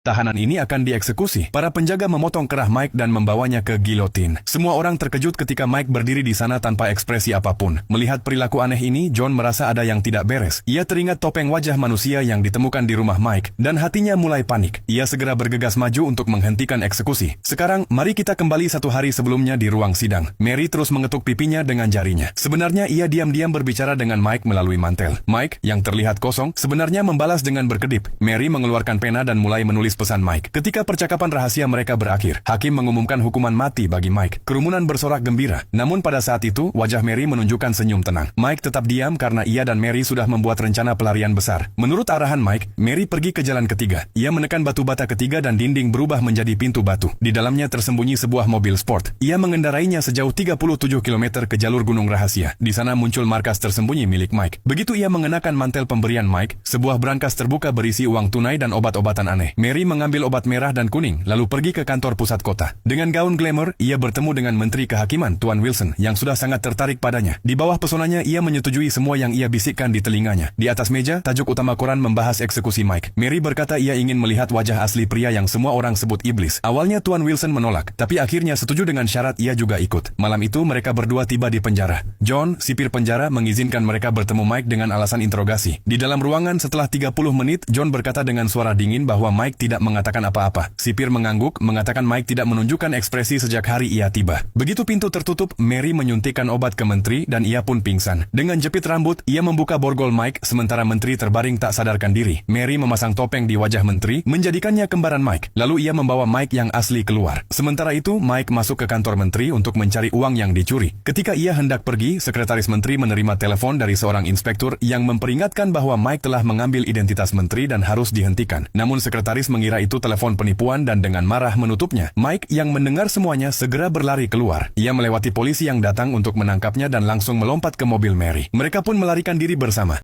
Tahanan ini akan dieksekusi. Para penjaga memotong kerah Mike dan membawanya ke gilotin. Semua orang terkejut ketika Mike berdiri di sana tanpa ekspresi apapun. Melihat perilaku aneh ini, John merasa ada yang tidak beres. Ia teringat topeng wajah manusia yang ditemukan di rumah Mike, dan hatinya mulai panik. Ia segera bergegas maju untuk menghentikan eksekusi. Sekarang, mari kita kembali satu hari sebelumnya di ruang sidang. Mary terus mengetuk pipinya dengan jarinya. Sebenarnya ia diam-diam berbicara dengan Mike melalui mantel. Mike, yang terlihat kosong, sebenarnya membalas dengan berkedip. Mary mengeluarkan pena dan mulai menulis pesan Mike. Ketika percakapan rahasia mereka berakhir, hakim mengumumkan hukuman mati bagi Mike. Kerumunan bersorak gembira. Namun pada saat itu, wajah Mary menunjukkan senyum tenang. Mike tetap diam karena ia dan Mary sudah membuat rencana pelarian besar. Menurut arahan Mike, Mary pergi ke jalan ketiga. Ia menekan batu bata ketiga dan dinding berubah menjadi pintu batu. Di dalamnya tersembunyi sebuah mobil sport. Ia mengendarainya sejauh 37 km ke jalur gunung rahasia. Di sana muncul markas tersembunyi milik Mike. Begitu ia mengenakan mantel pemberian Mike, sebuah brankas terbuka berisi uang tunai dan obat-obatan aneh. Mary mengambil obat merah dan kuning, lalu pergi ke kantor pusat kota. Dengan gaun glamour, ia bertemu dengan Menteri Kehakiman, Tuan Wilson, yang sudah sangat tertarik padanya. Di bawah pesonanya, ia menyetujui semua yang ia bisikkan di telinganya. Di atas meja, tajuk utama koran membahas eksekusi Mike. Mary berkata ia ingin melihat wajah asli pria yang semua orang sebut iblis. Awalnya Tuan Wilson menolak, tapi akhirnya setuju dengan syarat ia juga ikut. Malam itu mereka berdua tiba di penjara. John, sipir penjara, mengizinkan mereka bertemu Mike dengan alasan interogasi. Di dalam ruangan setelah 30 menit, John berkata dengan suara dingin bahwa Mike tidak mengatakan apa-apa. Sipir mengangguk, mengatakan Mike tidak menunjukkan ekspresi sejak hari ia tiba. Begitu pintu tertutup, Mary menyuntikkan obat ke menteri dan ia pun pingsan. Dengan jepit rambut, ia membuka borgol Mike sementara menteri terbaring tak sadarkan diri. Mary memasang topeng di wajah menteri, menjadikannya kembaran Mike. Lalu ia membawa Mike yang asli keluar. Sementara itu, Mike masuk ke kantor menteri untuk mencari uang yang dicuri. Ketika ia hendak pergi, sekretaris menteri menerima telepon dari seorang inspektur yang memperingatkan bahwa Mike telah mengambil identitas menteri dan harus dihentikan. Namun sekretaris mengira itu telepon penipuan dan dengan marah menutupnya. Mike yang mendengar semuanya segera berlari keluar. Ia melewati polisi yang datang untuk menangkapnya dan langsung melompat ke mobil Mary. Mereka pun melarikan diri bersama.